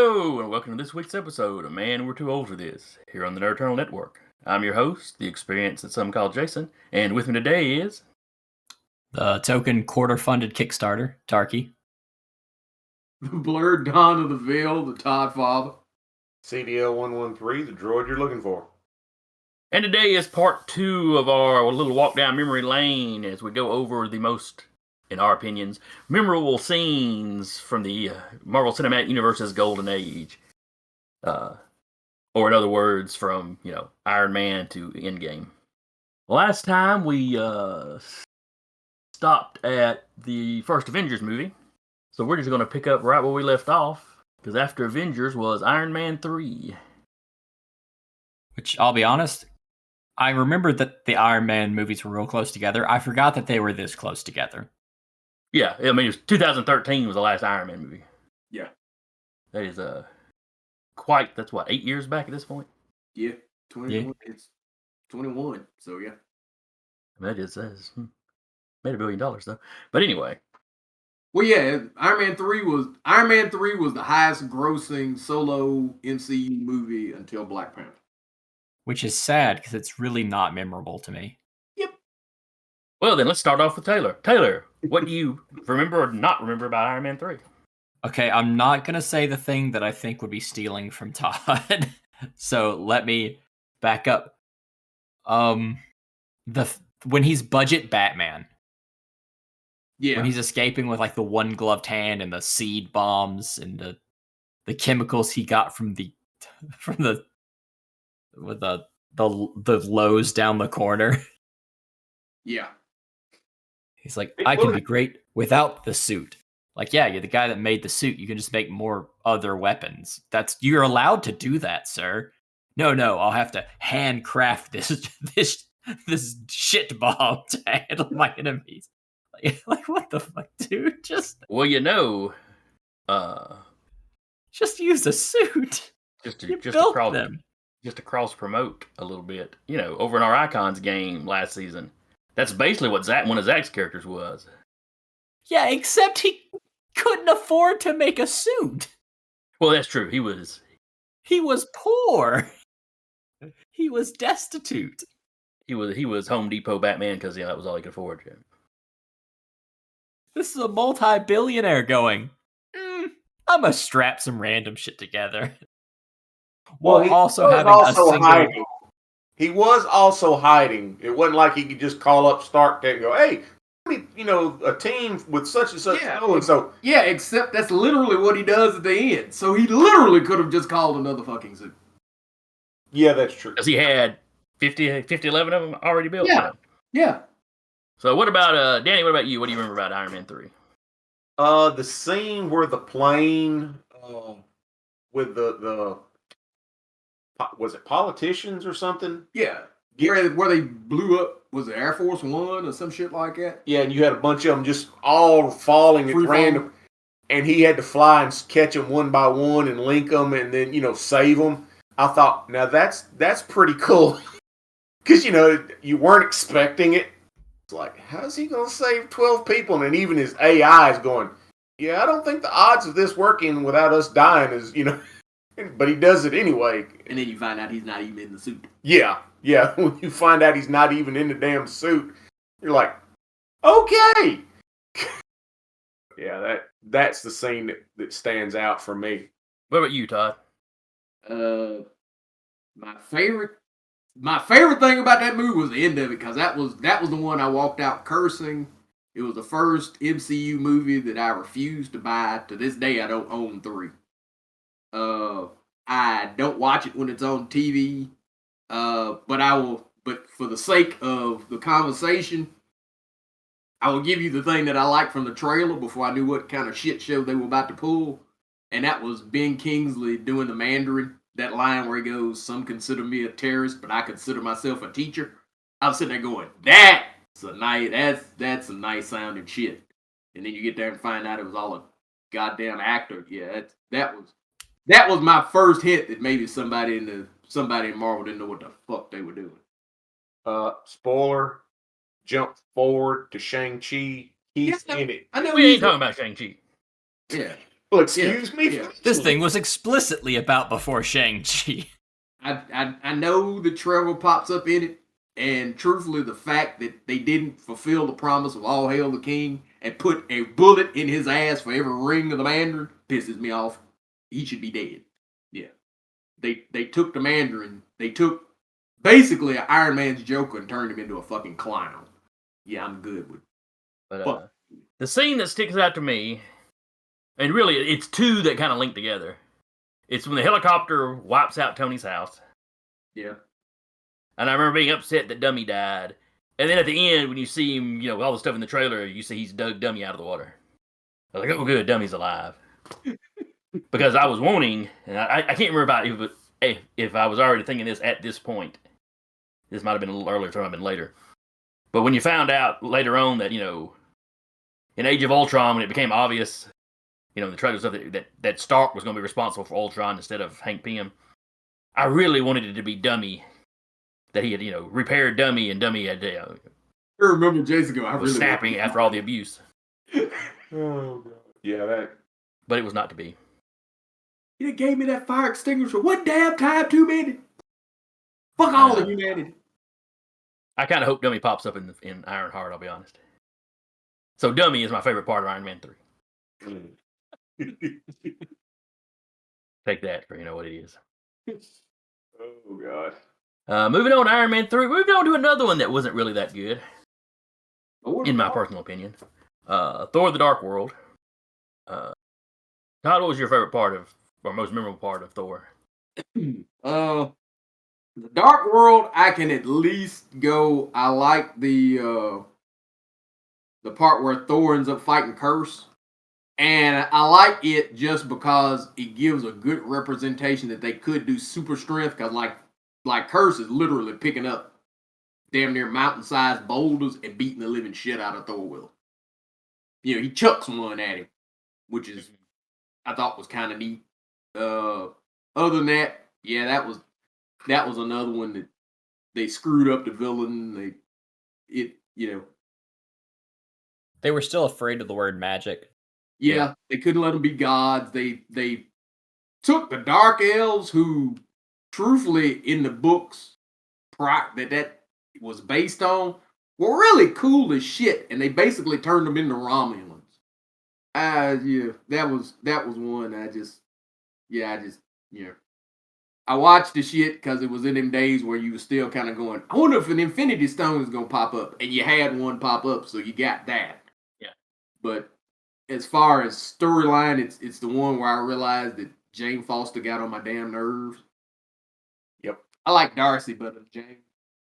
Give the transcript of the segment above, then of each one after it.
Hello, and welcome to this week's episode of Man, We're Too Old for This, here on the Nerd Eternal Network. I'm your host, the experience that some call Jason, and with me today is... the token quarter-funded Kickstarter, Tarky. The blurred Dawn of the Veil, the Todd Father. CDL113, the droid you're looking for. And today is part 2 of our little walk down memory lane as we go over the most, in our opinions, memorable scenes from the Marvel Cinematic Universe's golden age. Or in other words, from, Iron Man to Endgame. Last time we stopped at the first Avengers movie, so we're just going to pick up right where we left off, because after Avengers was Iron Man 3. Which, I'll be honest, I remember that the Iron Man movies were real close together. I forgot that they were this close together. Yeah, I mean, it was 2013 was the last Iron Man movie. Yeah. That is that's what, 8 years back at this point? Yeah, 21. Yeah. It's 21, so yeah. That is made $1 billion though. But anyway. Well, yeah, Iron Man 3 was the highest grossing solo MCU movie until Black Panther. Which is sad, because it's really not memorable to me. Yep. Well, then let's start off with Taylor. Taylor, what do you remember or not remember about Iron Man 3? Okay, I'm not going to say the thing that I think would be stealing from Todd. So let me back up. When he's budget Batman. Yeah. When he's escaping with like the one gloved hand and the seed bombs and the chemicals he got from the Lowe's down the corner. Yeah. He's like, I can be great without the suit. Like, yeah, you're the guy that made the suit. You can just make more other weapons. You're allowed to do that, sir. No, I'll have to handcraft this shit bomb to handle my enemies. Like, what the fuck, dude? Just just use a suit. Just to cross promote a little bit. Over in our Icons game last season. That's basically what one of Zach's characters was. Yeah, except he couldn't afford to make a suit. Well, that's true. He was poor. He was destitute. He was Home Depot Batman because that was all he could afford. Yeah. This is a multi-billionaire going, I'm gonna strap some random shit together. Well, he also was having also a single... hiding. He was also hiding. It wasn't like he could just call up Stark and go, hey, a team with such and such. Yeah. So Yeah, except that's literally what he does at the end. So he literally could have just called another fucking suit. Yeah, that's true. Because he had 11 of them already built. Yeah. So what about, Danny, what about you? What do you remember about Iron Man 3? The scene where the plane with the was it politicians or something? Yeah. Where they blew up, was it Air Force One or some shit like that? Yeah, and you had a bunch of them just all falling at random. And he had to fly and catch them one by one and link them and then, save them. I thought, now that's pretty cool. Because, you weren't expecting it. It's like, how's he going to save 12 people? And even his AI is going, yeah, I don't think the odds of this working without us dying is, but he does it anyway. And then you find out he's not even in the suit. Yeah. When you find out he's not even in the damn suit, you're like, okay. Yeah, that's the scene that stands out for me. What about you, Todd? My favorite thing about that movie was the end of it, because that was the one I walked out cursing. It was the first MCU movie that I refused to buy. To this day, I don't own 3. I don't watch it when it's on TV. But for the sake of the conversation, I will give you the thing that I liked from the trailer before I knew what kind of shit show they were about to pull. And that was Ben Kingsley doing the Mandarin. That line where he goes, some consider me a terrorist, but I consider myself a teacher. I was sitting there going, that's a nice sounding shit. And then you get there and find out it was all a goddamn actor. Yeah, that was my first hint that maybe somebody in Marvel didn't know what the fuck they were doing. Spoiler, jump forward to Shang Chi. He's in it. I know we ain't talking about Shang Chi. Yeah. Well, excuse me? Yeah. This thing was explicitly about before Shang-Chi. I know that Trevor pops up in it, and truthfully, the fact that they didn't fulfill the promise of all hail the king and put a bullet in his ass for every ring of the Mandarin pisses me off. He should be dead. Yeah. They took the Mandarin, they took basically Iron Man's Joker and turned him into a fucking clown. Yeah, I'm good with But the scene that sticks out to me, and really it's two that kind of link together. It's when the helicopter wipes out Tony's house. Yeah. And I remember being upset that Dummy died. And then at the end, when you see him, with all the stuff in the trailer, you see he's dug Dummy out of the water. I was like, oh, good, Dummy's alive. Because I was wanting, and I can't remember if I was already thinking this at this point. This might have been a little earlier, it might have been later. But when you found out later on that, in Age of Ultron, when it became obvious, the trailer stuff that Stark was going to be responsible for Ultron instead of Hank Pym, I really wanted it to be Dummy. That he had, repaired Dummy, and Dummy had, I remember Jason going, I was really snapping after all the abuse. Oh, God. Yeah, that. But it was not to be. You gave me that fire extinguisher. What damn time too many? Fuck all of humanity. I kind of hope Dummy pops up in Ironheart, I'll be honest. So Dummy is my favorite part of Iron Man 3. Take that for what it is. Oh, God. Moving on to Iron Man 3, moving on to another one that wasn't really that good, in my personal opinion. Thor the Dark World. Todd, what was your favorite part of, or most memorable part of Thor? The Dark World, I can at least go, I like the part where Thor ends up fighting Curse. And I like it just because it gives a good representation that they could do super strength, because like Curse is literally picking up damn near mountain-sized boulders and beating the living shit out of Thor with them. He chucks one at him, which is, I thought was kind of neat. Other than that, yeah, that was another one that they screwed up the villain. They were still afraid of the word magic. Yeah, they couldn't let them be gods. They took the Dark Elves, who, truthfully, in the books that was based on, were really cool as shit, and they basically turned them into Romulans. Yeah, that was one. I watched the shit because it was in them days where you were still kind of going, I wonder if an Infinity Stone is gonna pop up, and you had one pop up, so you got that. Yeah, but as far as storyline, it's the one where I realized that Jane Foster got on my damn nerves. Yep. I like Darcy better than Jane.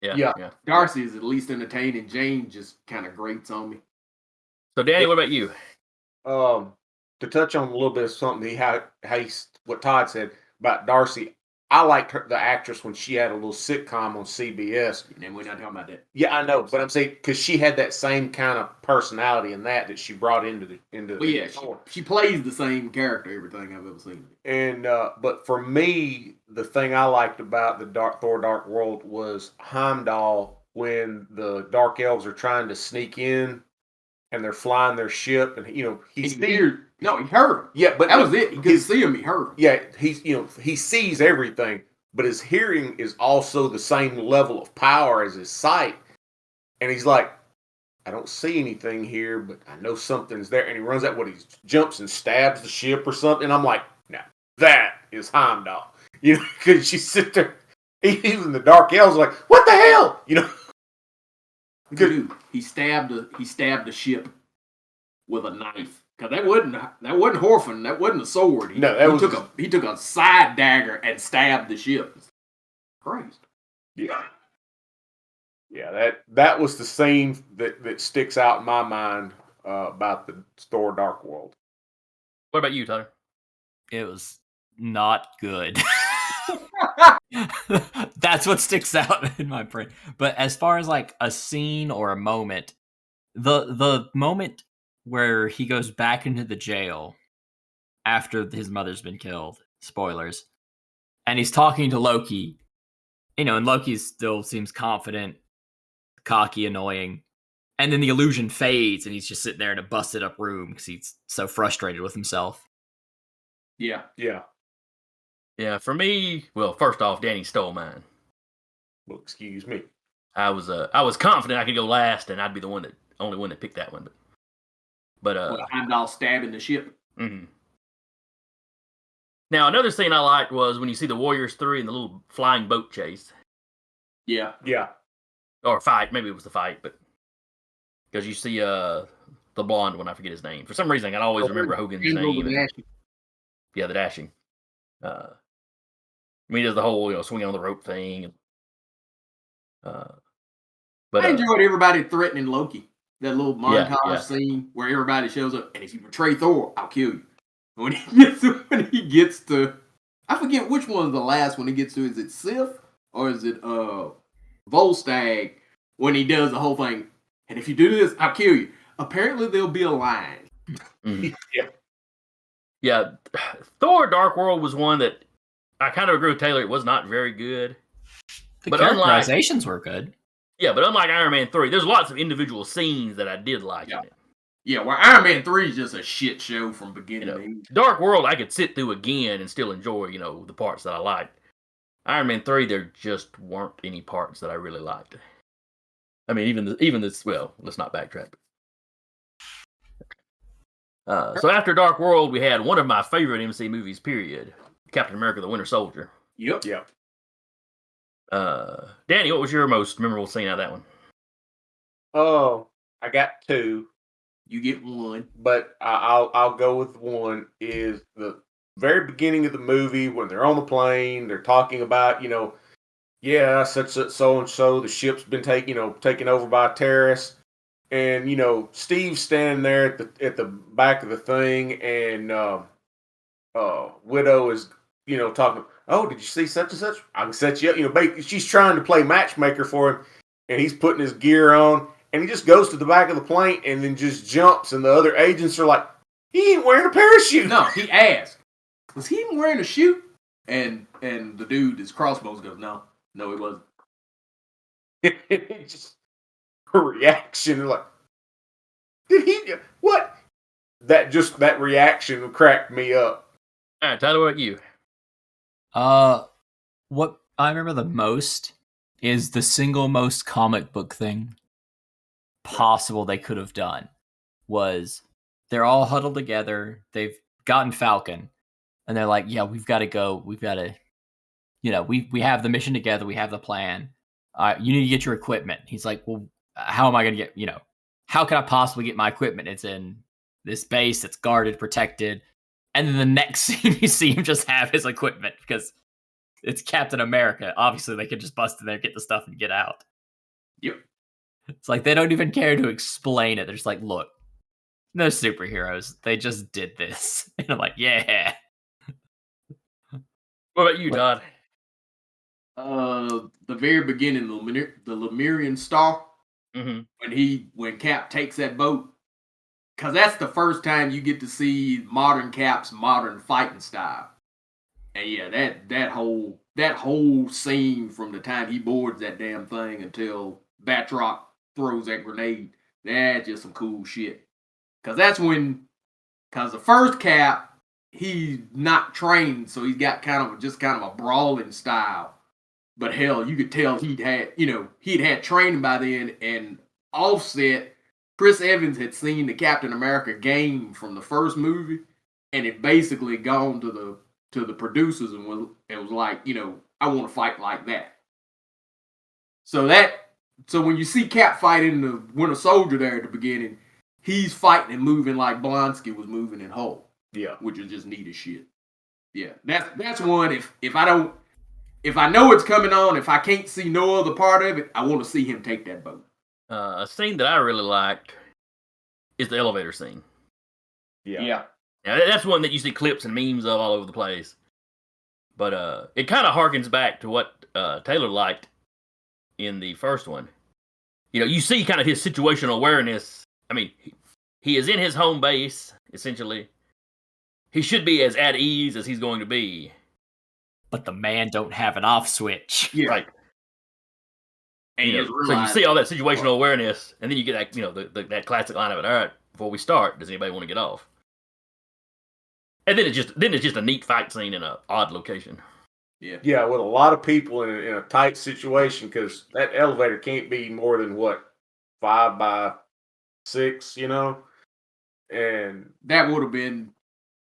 Yeah. Darcy is at least entertaining. Jane just kind of grates on me. So, Danny, what about you? To touch on a little bit of something, what Todd said about Darcy, I liked the actress when she had a little sitcom on CBS. And we're not talking about that. Yeah, I know, but I'm saying because she had that same kind of personality in that she brought into. Well, yeah, she plays the same character everything I've ever seen. And but for me, the thing I liked about the Thor Dark World was Heimdall when the Dark Elves are trying to sneak in, and they're flying their ship, and he heard him. Yeah, but that was it. He couldn't see him. He heard him. Yeah, he sees everything, but his hearing is also the same level of power as his sight. And he's like, I don't see anything here, but I know something's there. And he runs out, he jumps and stabs the ship or something. I'm like, now that is Heimdall. Because she sit there, even the Dark Elves are like, what the hell? Dude, he stabbed the ship with a knife. Cause that wasn't Horfin. That wasn't a sword. He took a side dagger and stabbed the ship. Christ. Yeah. Yeah, that was the scene that sticks out in my mind about the Thor Dark World. What about you, Tyler? It was not good. That's what sticks out in my brain. But as far as like a scene or a moment, the moment where he goes back into the jail after his mother's been killed, spoilers, and he's talking to Loki, and Loki still seems confident, cocky, annoying, and then the illusion fades and he's just sitting there in a busted up room because he's so frustrated with himself. Yeah. Yeah, for me, well, first off, Danny stole mine. Well, excuse me. I was confident I could go last, and I'd be the only one that picked that one. But Heimdall stabbing the ship. Mm-hmm. Now, another scene I liked was when you see the Warriors 3 in the little flying boat chase. Yeah. Or fight, maybe it was the fight, but because you see the blonde one, I forget his name. For some reason, I can always remember Hogan's name. Yeah, the dashing. He does the whole swinging on the rope thing. But I enjoyed everybody threatening Loki. That little montage scene where everybody shows up, and if you betray Thor, I'll kill you. When he gets to, I forget which one's the last one he gets to. Is it Sif or is it Volstagg? When he does the whole thing, and if you do this, I'll kill you. Apparently, there'll be a line. Yeah. Thor: Dark World was one that I kind of agree with Taylor. It was not very good. The characterizations were good. Yeah, but unlike Iron Man 3, there's lots of individual scenes that I did like in it. Yeah, where Iron Man 3 is just a shit show from beginning to end. Dark World, I could sit through again and still enjoy, the parts that I liked. Iron Man 3, there just weren't any parts that I really liked. I mean, even this. Well, let's not backtrack. So after Dark World, we had one of my favorite MC movies. Period. Captain America: The Winter Soldier. Yep. Danny, what was your most memorable scene out of that one? Oh, I got two. You get one, but I'll go with one. Is the very beginning of the movie when they're on the plane, they're talking about such so and so the ship's been taken over by terrorists, and Steve's standing there at the back of the thing, and Widow is talking. Oh, did you see such and such? I can set you up. She's trying to play matchmaker for him, and he's putting his gear on. And he just goes to the back of the plane and then just jumps. And the other agents are like, he ain't wearing a parachute. No, he asked, was he even wearing a chute? And the dude, his crossbows goes, no, he wasn't. Just a reaction. Like, did he? What? That reaction cracked me up. All right, Tyler, what about you? What I remember the most is the single most comic book thing possible they could have done was they're all huddled together. They've gotten Falcon, and they're like, "Yeah, we've got to go. We've got to, we have the mission together. We have the plan. You need to get your equipment." He's like, "Well, how am I going to get? How can I possibly get my equipment? It's in this base that's guarded, protected." And then the next scene, you see him just have his equipment because it's Captain America. Obviously, they could just bust in there, get the stuff, and get out. Yep. It's like they don't even care to explain it. They're just like, look, no superheroes. They just did this. And I'm like, yeah. What about you, Todd? The very beginning, the Lemurian Star, when Cap takes that boat, because that's the first time you get to see modern Cap's modern fighting style. And yeah, that whole scene from the time he boards that damn thing until Batroc throws that grenade, that's just some cool shit. Because the first Cap, he's not trained, so he's got kind of a brawling style. But hell, you could tell he'd had training by then, and Offset, Chris Evans had seen the Captain America game from the first movie, and it basically gone to the producers and was like, I want to fight like that. So when you see Cap fighting the Winter Soldier there at the beginning, he's fighting and moving like Blonsky was moving in Hulk. Yeah, which is just neat as shit. Yeah, that's one. If I know it's coming on, if I can't see no other part of it, I want to see him take that boat. A scene that I really liked is the elevator scene. Yeah. Now, that's one that you see clips and memes of all over the place. But it kind of harkens back to what Taylor liked in the first one. You see kind of his situational awareness. I mean, he is in his home base, essentially. He should be as at ease as he's going to be. But the man don't have an off switch. Yeah. Right. And so you see all that situational awareness, and then you get that, that classic line of it. All right, before we start, does anybody want to get off? And then it's just a neat fight scene in an odd location. Yeah, with a lot of people in a tight situation, because that elevator can't be more than 5 by 6, and that would have been.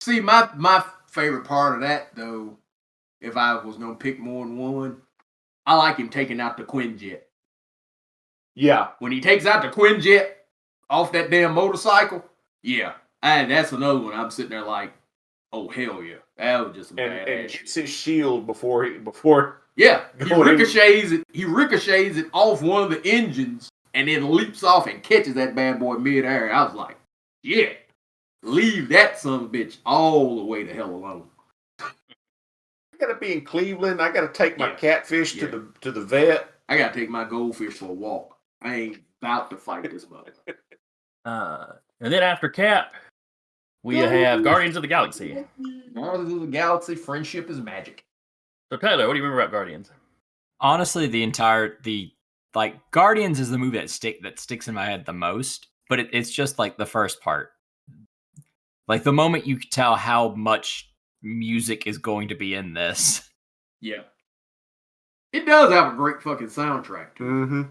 See, my favorite part of that though, if I was gonna pick more than one, I like him taking out the Quinjet. yeah, When he takes out the Quinjet off that damn motorcycle, yeah, that's another one. I'm sitting there like, oh hell yeah, that was just some and badass gets shit. his shield before Yeah, he going in. ricochets it off one of the engines and then leaps off and catches that bad boy midair. I was like, yeah, leave that son of a bitch all the way the hell alone. I gotta be in Cleveland. I gotta take my Yeah. catfish Yeah. to the vet. I gotta take my goldfish for a walk. I ain't about to fight this mother. And then after Cap, we have Guardians of the Galaxy. Guardians of the Galaxy, friendship is magic. So Tyler, what do you remember about Guardians? Honestly, Guardians is the movie that sticks in my head the most, but it's just like the first part. Like the moment you can tell how much music is going to be in this. Yeah. It does have a great fucking soundtrack too. Mm-hmm.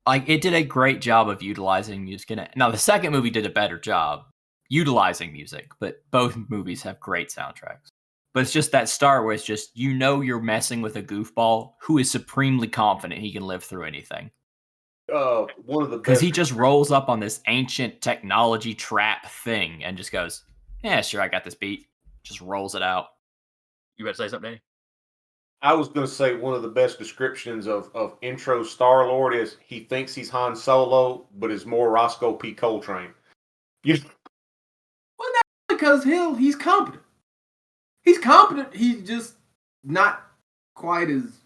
Like it did a great job of utilizing music in it. Now the second movie did a better job utilizing music, but both movies have great soundtracks. But it's just that start where it's just, you're messing with a goofball who is supremely confident he can live through anything. One of the Because best. he just rolls up on this ancient technology trap thing and just goes, yeah, sure, I got this beat. Just rolls it out. You about to say something, Danny? I was going to say one of the best descriptions of intro Star-Lord is he thinks he's Han Solo, but is more Roscoe P. Coltrane. Well, that's because he's competent. He's competent. He's just not quite as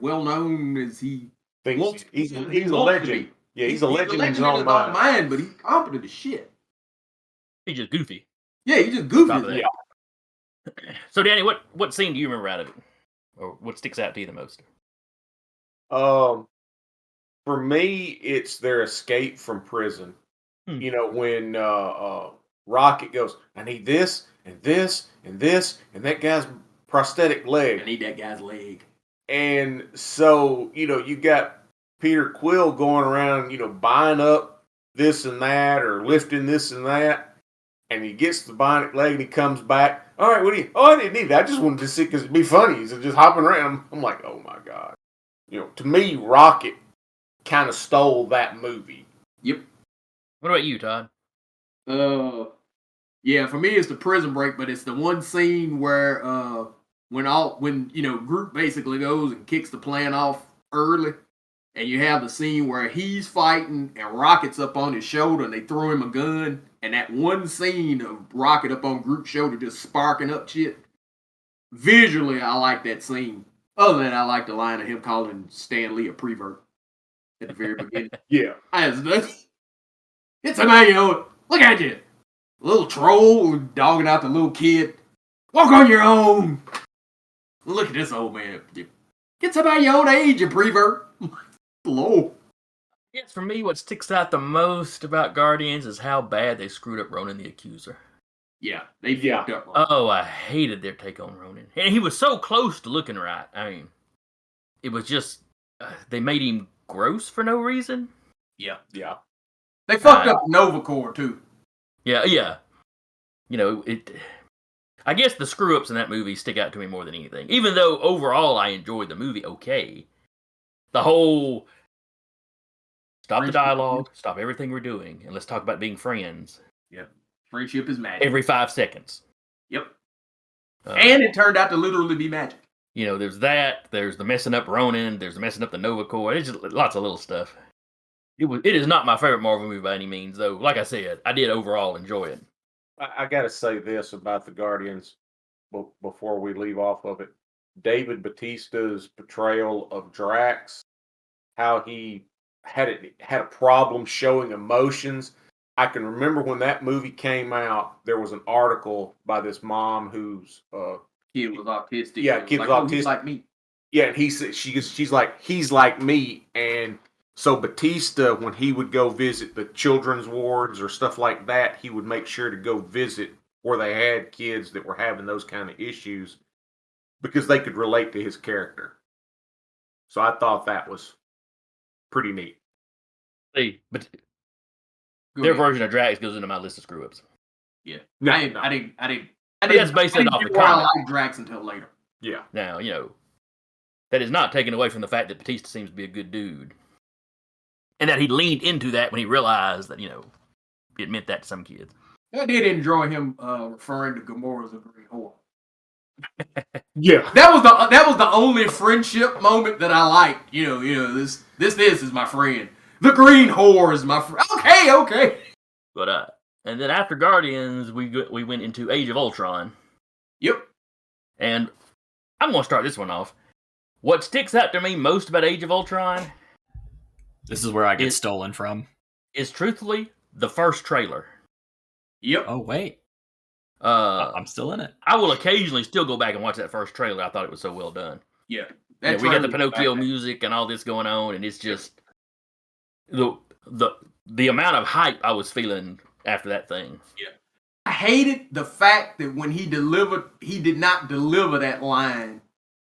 well known as he thinks he's a wants to legend. be. Yeah, he's a legend in his in own his mind. own mind, but he's competent as shit. He's just goofy. Yeah, he's just goofy. Top of as that. hell. So Danny, what scene do you remember out of it? Or what sticks out to you the most? For me, it's their escape from prison. When Rocket goes, I need this and this and this and that guy's prosthetic leg. I need that guy's leg. And so, you got Peter Quill going around, buying up this and that or lifting this and that. And he gets the bionic leg and he comes back. All right, what do you? Oh, I didn't need that. I just wanted to see because it'd be funny. He's just hopping around. I'm like, oh my God. To me, Rocket kind of stole that movie. Yep. What about you, Todd? Yeah, for me it's the prison break, but it's the one scene where when Groot basically goes and kicks the plan off early, and you have the scene where he's fighting and Rocket's up on his shoulder and they throw him a gun, and that one scene of Rocket up on Groot's shoulder just sparking up shit. Visually, I like that scene. Other than that, I like the line of him calling Stan Lee a prevert at the very beginning. Yeah. It's a man, look at you. Little troll dogging out the little kid. Walk on your own. Look at this old man. Get somebody your own age, you prevert. Lord. Yes, for me, what sticks out the most about Guardians is how bad they screwed up Ronan the Accuser. Yeah, they fucked up. Oh, I hated their take on Ronan. And he was so close to looking right. I mean, it was just, they made him gross for no reason. Yeah. Yeah. They fucked up Nova Corps, too. Yeah. I guess the screw-ups in that movie stick out to me more than anything. Even though, overall, I enjoyed the movie okay. The whole, stop the dialogue, stop everything we're doing, and let's talk about being friends. Yeah. Friendship is magic. Every 5 seconds. Yep. And it turned out to literally be magic. There's that. There's the messing up Ronan. There's the messing up the Nova Corps. It's just lots of little stuff. It is not my favorite Marvel movie by any means, though. Like I said, I did overall enjoy it. I got to say this about the Guardians before we leave off of it. David Bautista's portrayal of Drax, how he had a problem showing emotions. I can remember when that movie came out, there was an article by this mom whose kid was autistic. Yeah, kid was autistic. He's like me. Yeah, and he said she's like, he's like me. And so Batista, when he would go visit the children's wards or stuff like that, he would make sure to go visit or they had kids that were having those kind of issues because they could relate to his character. So I thought that was pretty neat. See, but Go their ahead. version of Drax goes into my list of screw ups. Yeah. No, I no. didn't That's based off the get why I comic. like Drax until later. Yeah. Now, that is not taken away from the fact that Batista seems to be a good dude. And that he leaned into that when he realized that, it meant that to some kids. I did enjoy him referring to Gamora as a green whore. Yeah. That was the only friendship moment that I liked. This is my friend. The green whore is my friend. Okay. But and then after Guardians, we went into Age of Ultron. Yep. And I'm going to start this one off. What sticks out to me most about Age of Ultron This is where I get stolen from. is truthfully the first trailer. Yep. Oh, wait. I'm still in it. I will occasionally still go back and watch that first trailer. I thought it was so well done. Yeah. We got the Pinocchio music and all this going on, and it's just the amount of hype I was feeling after that thing. Yeah. I hated the fact that when he did not deliver that line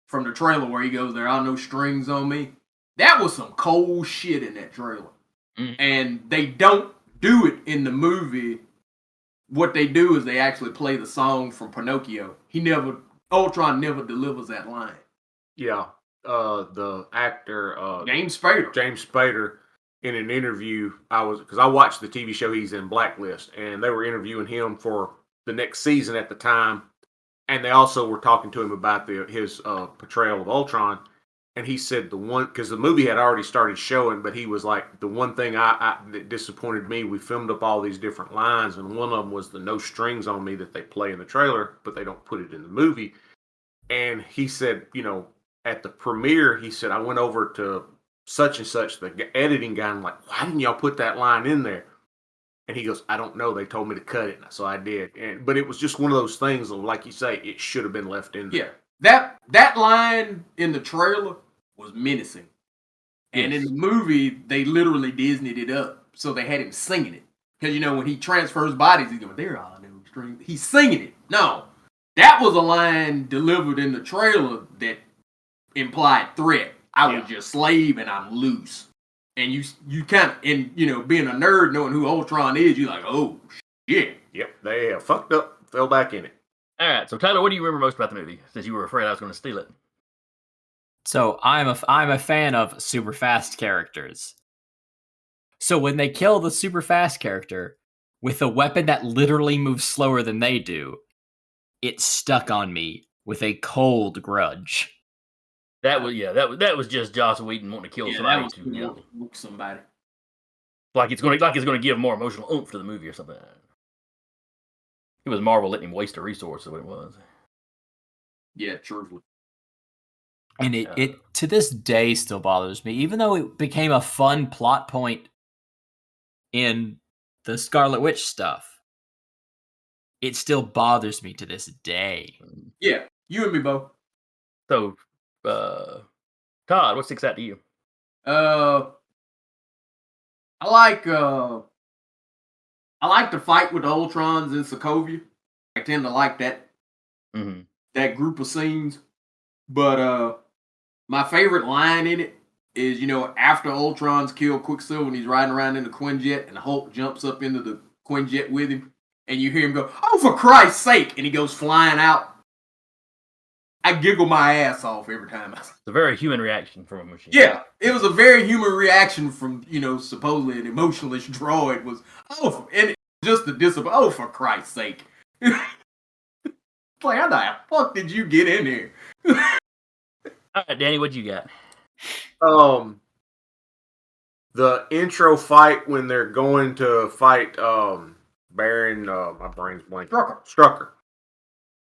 from the trailer where he goes, "There are no strings on me." That was some cold shit in that trailer. Mm. And they don't do it in the movie. What they do is they actually play the song from Pinocchio. Ultron never delivers that line. Yeah. The actor James Spader in an interview, because I watched the TV show he's in, Blacklist, and they were interviewing him for the next season at the time, and they also were talking to him about his portrayal of Ultron, and he said because the movie had already started showing, but he was like, the one thing that disappointed me, we filmed up all these different lines, and one of them was the "no strings on me" that they play in the trailer, but they don't put it in the movie. And he said, at the premiere, he said, I went over to such and such, the editing guy, and I'm like, why didn't y'all put that line in there? And he goes, I don't know. They told me to cut it, so I did. But it was just one of those things, like you say, it should have been left in there. Yeah, that line in the trailer was menacing, and in the movie they literally Disneyed it up, so they had him singing it. Because when he transfers bodies, he's going, "There are no strings." He's singing it. No, that was a line delivered in the trailer that implied threat. I was your slave and I'm loose. And you kind of, being a nerd, knowing who Ultron is, you're like, oh, shit. Yep, they fucked up, fell back in it. All right, so Tyler, what do you remember most about the movie, since you were afraid I was going to steal it? So I'm a fan of super fast characters. So when they kill the super fast character with a weapon that literally moves slower than they do, it stuck on me with a cold grudge. That was just Joss Whedon wanting to kill somebody. Somebody. Like it's going to give more emotional oomph to the movie or something. It was Marvel letting him waste a resource, is what it was. Yeah, truthfully. And it to this day still bothers me, even though it became a fun plot point in the Scarlet Witch stuff. It still bothers me to this day. Yeah, you and me both. So, Todd, what sticks out to you? I like the fight with the Ultrons in Sokovia. I tend to like that that group of scenes. But my favorite line in it is, after Ultron's killed Quicksilver and he's riding around in the Quinjet and the Hulk jumps up into the Quinjet with him and you hear him go, "Oh, for Christ's sake," and he goes flying out. I giggle my ass off every time. It's a very human reaction from a machine. Yeah, it was a very human reaction from, supposedly an emotionless droid was, and just the discipline. Oh, for Christ's sake. Like, how the fuck did you get in here? All right, Danny, what you got? The intro fight when they're going to fight Baron, my brain's blank. Strucker.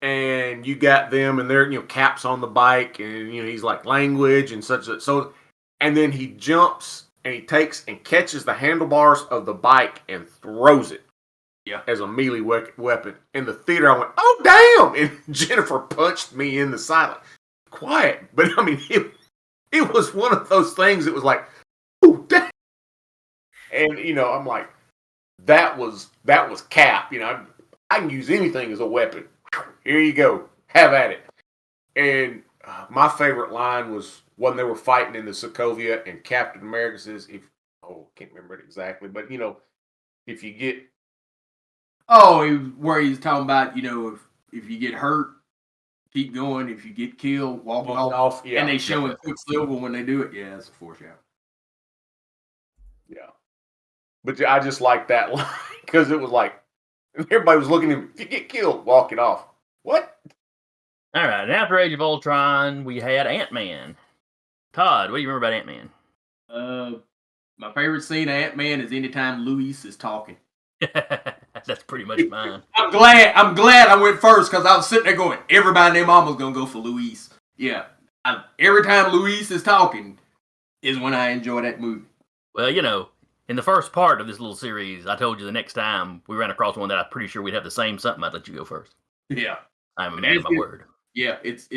And you got them, and they're Cap's on the bike, and he's like language and such. So, and then he jumps and he takes and catches the handlebars of the bike and throws it, as a melee weapon. In the theater, I went, "Oh damn!" And Jennifer punched me in the side. Like, quiet, but I mean, it was one of those things. It was like, "Oh damn!" And I'm like, that was Cap. I can use anything as a weapon. Here you go. Have at it. And my favorite line was when they were fighting in the Sokovia, and Captain America says, can't remember it exactly, but if you get where he's talking about, if you get hurt, keep going. If you get killed, walk off. Yeah, and they show it Quicksilver when they do it. Yeah, it's a foreshadow. Yeah. But I just like that line because it was like, everybody was looking at him. If you get killed, walk it off. What? All right. And after Age of Ultron, we had Ant-Man. Todd, what do you remember about Ant-Man? My favorite scene of Ant-Man is anytime Luis is talking. That's pretty much mine. I'm glad I went first because I was sitting there going, everybody and their mama's gonna go for Luis. Yeah. Every time Luis is talking is when I enjoy that movie. Well, in the first part of this little series, I told you the next time we ran across one that I'm pretty sure we'd have the same something, I'd let you go first. Yeah. I'm a man of my word. Yeah, it's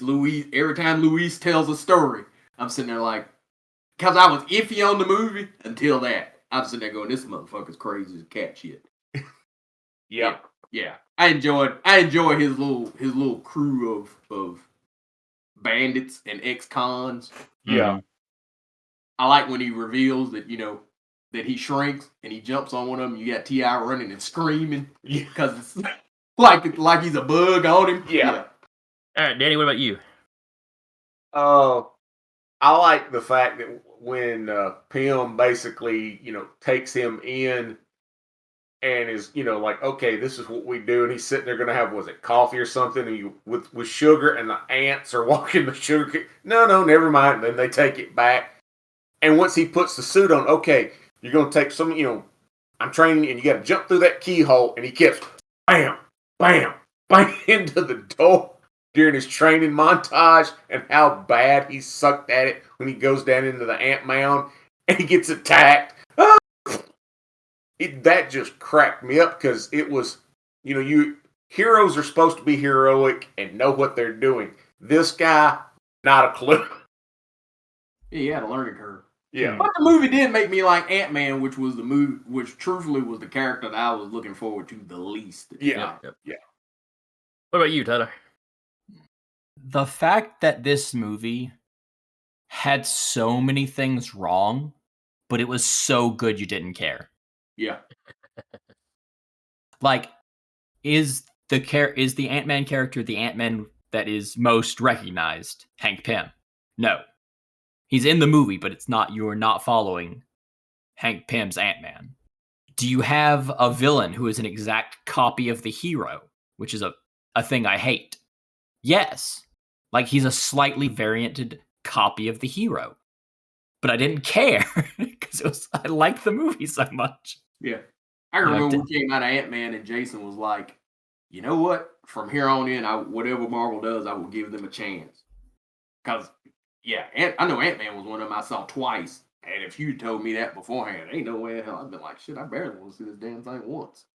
Luis. Every time Luis tells a story, I'm sitting there like, because I was iffy on the movie until that. I'm sitting there going, this motherfucker's crazy as cat shit. Yeah. Yeah. I enjoy his little crew of bandits and ex-cons. Yeah. I like when he reveals that, that he shrinks and he jumps on one of them. You got T.I. running and screaming because it's like he's a bug on him. Yeah. All right, Danny, what about you? I like the fact that when Pym basically, takes him in and is, like, okay, this is what we do, and he's sitting there going to have, was it coffee or something, and with sugar, and the ants are walking the sugar. No, never mind. And then they take it back, and once he puts the suit on, okay, you're going to take some, I'm training, and you got to jump through that keyhole, and he keeps bam, bam, bam into the door during his training montage, and how bad he sucked at it when he goes down into the ant mound and he gets attacked. That just cracked me up because it was, heroes are supposed to be heroic and know what they're doing. This guy, not a clue. Yeah, he had a learning curve. Yeah. But the movie did make me like Ant-Man, which was the movie, which truthfully was the character that I was looking forward to the least. Yeah. What about you, Tyler? The fact that this movie had so many things wrong, but it was so good you didn't care. Yeah. Like, is the Ant-Man character the Ant-Man that is most recognized? Hank Pym? No. He's in the movie, but you're not following Hank Pym's Ant-Man. Do you have a villain who is an exact copy of the hero, which is a thing I hate? Yes. Like, he's a slightly varianted copy of the hero. But I didn't care because I liked the movie so much. Yeah. I remember we came out of Ant-Man and Jason was like, you know what? From here on in, whatever Marvel does, I will give them a chance. Because, I know Ant-Man was one of them I saw twice. And if you told me that beforehand, ain't no way in hell I'd been like, shit, I barely want to see this damn thing once.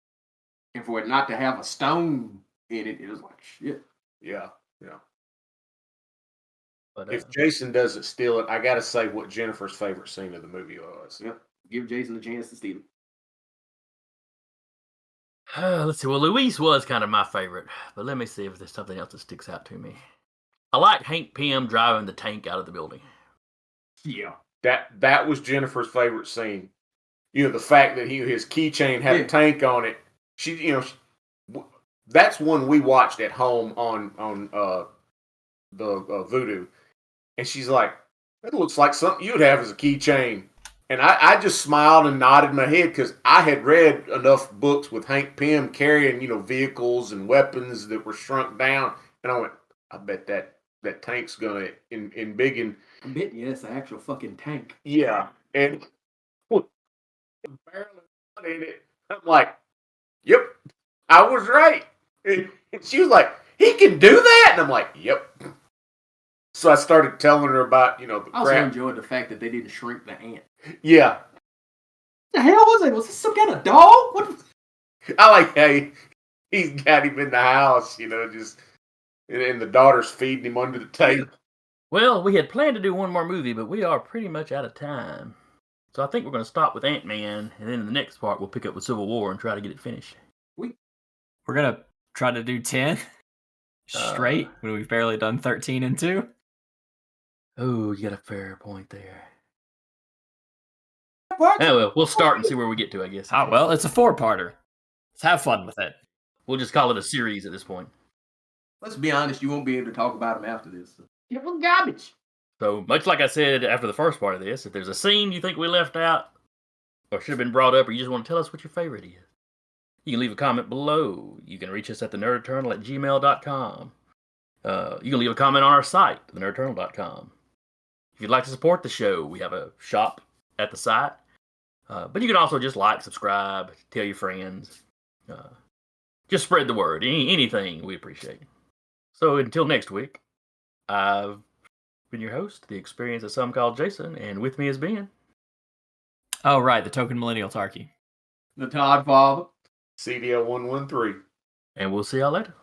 And for it not to have a stone in it, it was like, shit. Yeah. But, if Jason doesn't steal it, I got to say what Jennifer's favorite scene of the movie was. Yep. Give Jason a chance to steal it. Let's see. Well, Luis was kind of my favorite, but let me see if there's something else that sticks out to me. I like Hank Pym driving the tank out of the building. Yeah. That was Jennifer's favorite scene. The fact that his keychain had a tank on it. That's one we watched at home on the Voodoo, and she's like, "That looks like something you'd have as a keychain." And I just smiled and nodded my head because I had read enough books with Hank Pym carrying, vehicles and weapons that were shrunk down. And I went, I bet that tank's going to embiggen. I'm betting you it's an actual fucking tank. Yeah. And barely in it. I'm like, yep, I was right. And she was like, he can do that? And I'm like, yep. So I started telling her about, the crap. I also enjoyed the fact that they didn't shrink the ant. Yeah. What the hell was it? Was this some kind of dog? What? I like how he's got him in the house, just, and the daughter's feeding him under the table. Well, we had planned to do one more movie, but we are pretty much out of time. So I think we're going to stop with Ant-Man, and then in the next part, we'll pick up with Civil War and try to get it finished. We We're gonna try to do 10 straight when we've barely done 13 and 2. Oh, you got a fair point there. Anyway, we'll start and see where we get to, I guess. Oh, well, it's a 4-parter. Let's have fun with it. We'll just call it a series at this point. Let's be honest, you won't be able to talk about them after this. It was garbage. So, much like I said after the first part of this, if there's a scene you think we left out or should have been brought up, or you just want to tell us what your favorite is, you can leave a comment below. You can reach us at thenerdeternal@gmail.com. You can leave a comment on our site, thenerdeternal.com. If you'd like to support the show, we have a shop at the site. But you can also just like, subscribe, tell your friends. Just spread the word. Anything we appreciate. So until next week, I've been your host, the experience that some call Jason, and with me has been... Oh, right, the token millennial Tarky. The Todd Father. CDL 113. And we'll see y'all later.